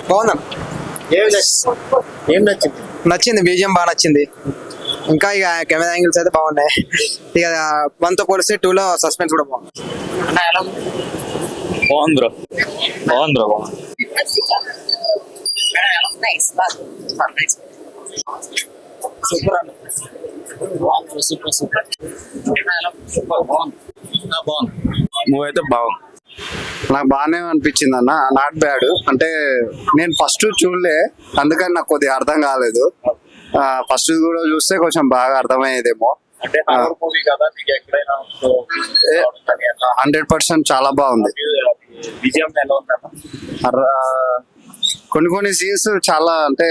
బాగుందా? ఏం నచ్చింది? నచ్చింది, బీజియం బాగా నచ్చింది. ఇంకా ఇక కెమెరా యాంగిల్స్ అయితే బాగున్నాయి. ఇక 1తో పోలిస్తే 2లో సస్పెన్స్ కూడా బాగుంది. బాగుంది బ్రో, బాగుంది బ్రో, బాగుంది. సూపర్ అన్న. సూపర్ బాగుంది. మూవీ అయితే బాగుంది. నాకు బాగానే అనిపించింది అన్న, నాట్ బ్యాడ్. అంటే నేను ఫస్ట్ చూడలే, అందుకని నాకు కొద్దిగా అర్థం కాలేదు. ఫస్ట్ కూడా చూస్తే కొంచెం బాగా అర్థమయ్యేదేమో. అంటే హారర్ మూవీ కదా, మీకు ఎక్కడైనా 100% చాలా బాగుంది. విజయం ఎలా ఉందన్న? కొన్ని సీన్స్ చాలా అంటే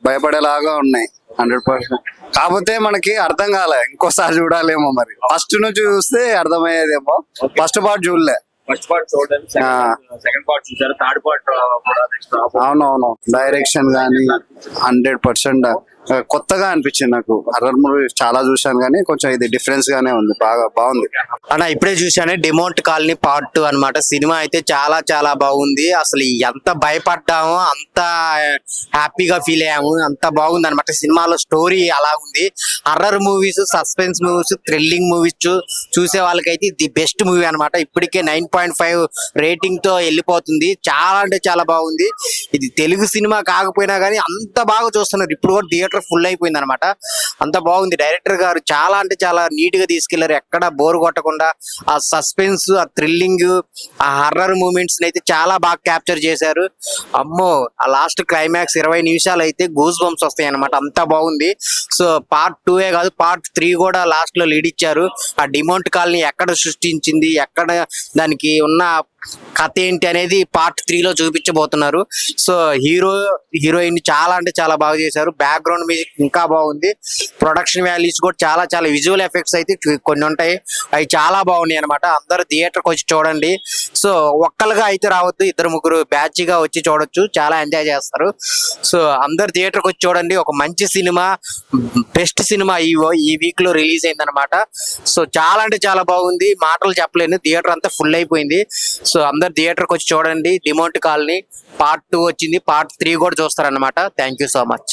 భయపడేలాగా ఉన్నాయి. 100%. కాకపోతే మనకి అర్థం కాలే, ఇంకోసారి చూడాలేమో. మరి ఫస్ట్ నుంచి చూస్తే అర్థమయ్యేదేమో. ఫస్ట్ పార్ట్ చూడలే. ఫస్ట్ పార్ట్ చూడండి, సెకండ్ పార్ట్ చూసారు, థర్డ్ పార్ట్ కూడా నెక్స్ట్. అవునవును, డైరెక్షన్ గానీ 100% కొత్తగా అనిపించింది నాకు. హర్రర్ మూవీ చాలా చూశాను కానీ కొంచెం ఇది డిఫరెన్స్ గానే ఉంది, బాగా బాగుంది అన్న. ఇప్పుడే చూశాను డిమోంట్ కాలనీ పార్ట్ 2 అనమాట. సినిమా అయితే చాలా చాలా బాగుంది. అసలు ఎంత భయపడ్డాము, అంత హ్యాపీగా ఫీల్ అయ్యాము, అంత బాగుంది అనమాట. సినిమాలో స్టోరీ అలా ఉంది. Horror movies, suspense movies, thrilling movies చూసే వాళ్ళకైతే ఇది బెస్ట్ మూవీ అనమాట. ఇప్పటికే 9.5 రేటింగ్ తో వెళ్ళిపోతుంది. చాలా అంటే చాలా బాగుంది. ఇది తెలుగు సినిమా కాకపోయినా కానీ అంత బాగా చూస్తున్నారు. ఇప్పుడు కూడా థియేటర్ ఫుల్ అయిపోయింది అనమాట. అంత బాగుంది. డైరెక్టర్ గారు చాలా అంటే చాలా నీట్ గా తీసుకెళ్లారు. ఎక్కడ బోర్ కొట్టకుండా ఆ సస్పెన్స్, ఆ థ్రిల్లింగ్, ఆ హర్రర్ మూమెంట్స్ అయితే చాలా బాగా క్యాప్చర్ చేశారు. అమ్మో, ఆ లాస్ట్ క్లైమాక్స్ 20 నిమిషాలు అయితే గూస్ బంప్స్ వస్తాయి అనమాట. అంత బాగుంది. సో పార్ట్ 2 కాదు, పార్ట్ 3 కూడా లాస్ట్ లో లీడ్ ఇచ్చారు. ఆ డిమోంట్ కాలనీ ఎక్కడ సృష్టించింది, ఎక్కడ దానికి ఉన్న కథ ఏంటి అనేది పార్ట్ 3లో చూపించబోతున్నారు. సో హీరోయిన్ చాలా అంటే చాలా బాగా చేశారు. బ్యాక్గ్రౌండ్ మ్యూజిక్ ఇంకా బాగుంది. ప్రొడక్షన్ వాల్యూస్ కూడా చాలా చాలా, విజువల్ ఎఫెక్ట్స్ అయితే కొన్ని ఉంటాయి, అవి చాలా బాగున్నాయి అనమాట. అందరూ థియేటర్కి వచ్చి చూడండి. సో ఒక్కలుగా అయితే రావద్దు, 2-3 బ్యాచ్ గా వచ్చి చూడొచ్చు, చాలా ఎంజాయ్ చేస్తారు. సో అందరు థియేటర్కి వచ్చి చూడండి. ఒక మంచి సినిమా, బెస్ట్ సినిమా ఈ వీక్ లో రిలీజ్ అయింది అనమాట. సో చాలా అంటే చాలా బాగుంది, మాటలు చెప్పలేను. థియేటర్ అంతా ఫుల్ అయిపోయింది. సో అందరు థియేటర్కి వచ్చి చూడండి. డిమోంట్ కాలనీ పార్ట్ 2 వచ్చింది, పార్ట్ 3 కూడా చూస్తారనమాట. Thank you so much.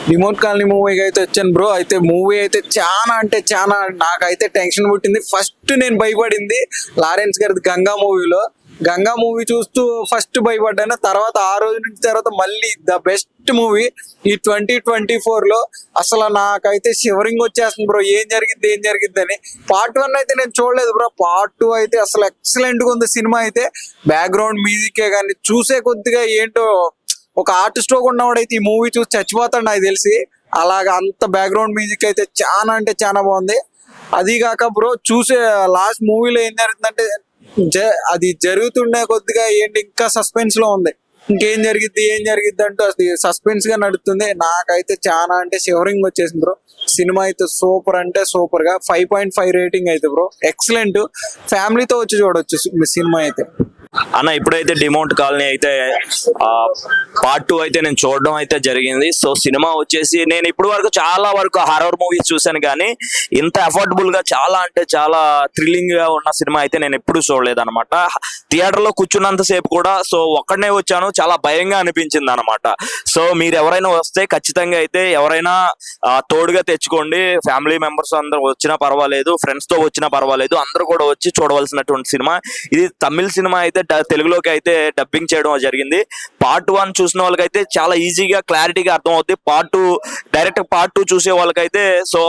Demonte Colony మూవీకి అయితే వచ్చాను బ్రో. అయితే మూవీ అయితే చాలా అంటే చాలా నాకైతే టెన్షన్ పుట్టింది. ఫస్ట్ నేను భయపడింది లారెన్స్ గారి గంగా మూవీలో. గంగా మూవీ చూస్తూ ఫస్ట్ భయపడ్డాను. తర్వాత ఆ రోజు నుంచి తర్వాత మళ్ళీ ద బెస్ట్ మూవీ ఈ 2024లో. అసలు నాకైతే షివరింగ్ వచ్చేస్తుంది బ్రో, ఏం జరిగిద్ది అని. పార్ట్ 1 అయితే నేను చూడలేదు బ్రో. పార్ట్ 2 అయితే అసలు ఎక్సలెంట్ గా ఉంది సినిమా అయితే. బ్యాక్గ్రౌండ్ మ్యూజికే కానీ చూసే కొద్దిగా ఏంటో ఒక ఆర్టిస్ట్ ఉన్నవాడైతే ఈ మూవీ చూసి చచ్చిపోతాడు నాకు తెలిసి. అలాగా అంత బ్యాక్గ్రౌండ్ మ్యూజిక్ అయితే చాలా అంటే చాలా బాగుంది. అది కాక బ్రో చూసే లాస్ట్ మూవీలో ఏం జరుగుతుందంటే అది జరుగుతుండే కొద్దిగా ఏంటి ఇంకా సస్పెన్స్ లో ఉంది. ఇంకేం జరిగిద్ది అంటూ అది సస్పెన్స్ గా నడుస్తుంది. నాకైతే చాలా అంటే షివరింగ్ వచ్చేసింది బ్రో. సినిమా అయితే సూపర్ అంటే సూపర్ గా 5.5 రేటింగ్ అయితే బ్రో, ఎక్సలెంట్. ఫ్యామిలీతో వచ్చి చూడొచ్చు సినిమా అయితే. అన్న ఇప్పుడైతే డిమోంట్ కాలనీ అయితే పార్ట్ 2 అయితే నేను చూడడం అయితే జరిగింది. సో సినిమా వచ్చేసి నేను ఇప్పుడు వరకు చాలా వరకు హారర్ మూవీస్ చూశాను కానీ ఇంత అఫోర్డబుల్ గా చాలా అంటే చాలా థ్రిల్లింగ్ గా ఉన్న సినిమా అయితే నేను ఎప్పుడు చూడలేదు అనమాట. థియేటర్ లో కూర్చున్నంత సేపు కూడా సో ఒక్కడనే వచ్చాను, చాలా భయంగా అనిపించింది అనమాట. సో మీరు ఎవరైనా వస్తే ఖచ్చితంగా అయితే ఎవరైనా తోడుగా తెచ్చుకోండి. ఫ్యామిలీ మెంబర్స్ అందరూ వచ్చినా పర్వాలేదు, ఫ్రెండ్స్ తో వచ్చినా పర్వాలేదు, అందరూ కూడా వచ్చి చూడవలసినటువంటి సినిమా ఇది. తమిళ సినిమా అయితే తెలుగులోకి అయితే డబ్బింగ్ చేయడం జరిగింది. పార్ట్ 1 చూసిన వాళ్ళకైతే చాలా ఈజీగా క్లారిటీగా అర్థం అవుతుంది. పార్ట్ 2 చూసే వాళ్ళకైతే సో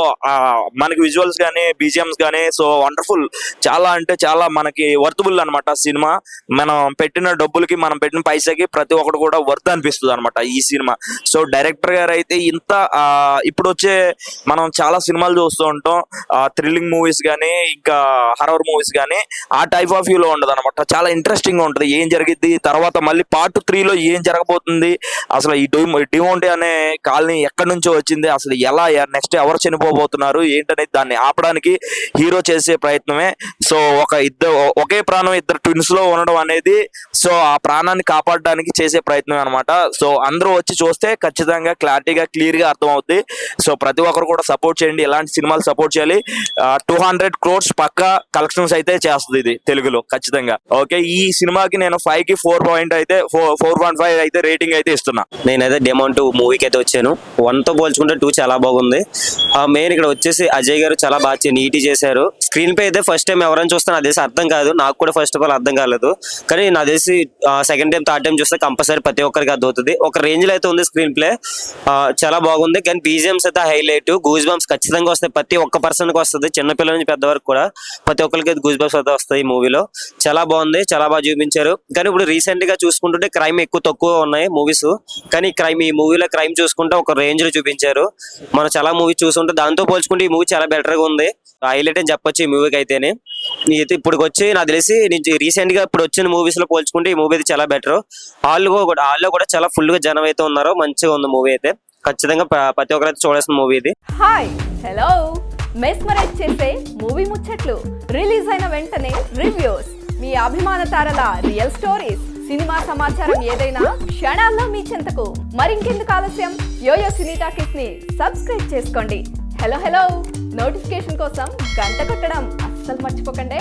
మనకి విజువల్స్ కానీ బీజిఎమ్స్ కానీ సో వండర్ఫుల్, చాలా అంటే చాలా మనకి వర్తబుల్ అనమాట సినిమా. మనం పెట్టిన డబ్బులకి, మనం పెట్టిన పైసకి ప్రతి ఒక్కటి కూడా వర్త్ అనిపిస్తుంది అనమాట ఈ సినిమా. సో డైరెక్టర్ గారు అయితే ఇంత ఇప్పుడు వచ్చే మనం చాలా సినిమాలు చూస్తూ ఉంటాం, థ్రిల్లింగ్ మూవీస్ కానీ ఇంకా హర్రర్ మూవీస్ కానీ, ఆ టైప్ ఆఫ్ వ్యూలో ఉండదు అనమాట. చాలా ఇంట్రెస్టింగ్ గా ఉంటుంది ఏం జరిగిద్ది, తర్వాత మళ్ళీ పార్ట్ 3లో ఏం జరగబోతుంది, అసలు ఈ డిమోంట్ అనే కాలనీ ఎక్కడి నుంచో వచ్చింది, అసలు ఎలా నెక్స్ట్ ఎవరు చనిపోబోతున్నారు ఏంటనేది దాన్ని ఆపడానికి హీరో చేసే ప్రయత్నమే. సో ఒకే ప్రాణం ఇద్దరు ట్విన్స్ లో ఉండడం అనేది సో ఆ ప్రాణాన్ని కాపాడడానికి చేసే ప్రయత్నం అనమాట. సో అందరూ వచ్చి చూస్తే ఖచ్చితంగా క్లారిటీగా క్లియర్ గా అర్థం అవుతుంది. సో ప్రతి ఒక్కరు కూడా సపోర్ట్ చేయండి, ఇలాంటి సినిమాలు సపోర్ట్ చేయాలి. 200 crores పక్కా కలెక్షన్స్ అయితే చేస్తుంది ఇది తెలుగులో ఖచ్చితంగా. ఓకే, ఈ సినిమాకి నేను 5 కి 4.5 అయితే రేటింగ్ అయితే ఇస్తున్నా. నేనైతే డిమాండ్ 2 మూవీకి అయితే వచ్చాను. 1 తో పోల్చుకుంటే 2 చాలా బాగుంది. మెయిన్ ఇక్కడ వచ్చేసి అజయ్ గారు చాలా బాగా నీట్ చేశారు. స్క్రీన్ ప్లే అయితే ఫస్ట్ టైం ఎవరైనా చూస్తే నాకు తెలిసి అర్థం కాదు, నాకు కూడా ఫస్ట్ ఆఫ్ ఆల్ అర్థం కాలేదు. కానీ నాకు తెలిసి సెకండ్ టైం థర్డ్ టైం చూస్తే కంపల్సరీ ప్రతి ఒక్కరికి అర్థం అవుతుంది. ఒక రేంజ్ లో అయితే ఉంది స్క్రీన్ ప్లే, చాలా బాగుంది. కానీ బీజిఎంస్ అయితే హైలైట్, గూస్ బంప్స్ ఖచ్చితంగా వస్తాయి, ప్రతి ఒక్క పర్సన్ కి వస్తుంది, చిన్నపిల్లల నుంచి పెద్ద వరకు కూడా ప్రతి ఒక్కరికి గూస్ బంప్స్ అయితే వస్తాయి ఈ మూవీలో. చాలా బాగుంది, చాలా బాగా చూపించారు. కానీ ఇప్పుడు రీసెంట్ గా చూసుకుంటుంటే క్రైమ్ తక్కువ ఉన్నాయి మూవీస్, కానీ ఈ మూవీలో క్రైమ్ చూసుకుంటే ఒక రేంజ్ లో చూపించారు. మనం చాలా మూవీ చూసుకుంటే దాంతో పోల్చుకుంటే ఈ మూవీ చాలా బెటర్ గా ఉంది, హైలైట్ అని చెప్పొచ్చు ఈ మూవీకి అయితేనే. అయితే ఇప్పుడు వచ్చి నాకు తెలిసి రీసెంట్ గా ఇప్పుడు వచ్చిన మూవీస్ లో పోల్చుకుంటే ఈ మూవీ అయితే చాలా బెటర్. హాల్లో కూడా చాలా ఫుల్ గా జనం అయితే ఉన్నారు, మంచిగా ఉంది మూవీ అయితే. ఖచ్చితంగా ప్రతి ఒక్కరైతే చూడాల్సిన మూవీ ఇది. హాయ్ హలో మెస్మరైజ్ చేసే మూవీ ముచ్చట్లు, రిలీజ్ అయిన వెంటనే రివ్యూస్, మీ అభిమాన తారల రియల్ స్టోరీస్, సినిమా సమాచారం ఏదైనా క్షణాల్లో మీ చెంతకు. మరింకెందుకు ఆలస్యం, యోయో సినీ టాకీస్ ని సబ్స్క్రైబ్ చేసుకోండి. హలో నోటిఫికేషన్ కోసం గంట కొట్టడం అస్సలు మర్చిపోకండి.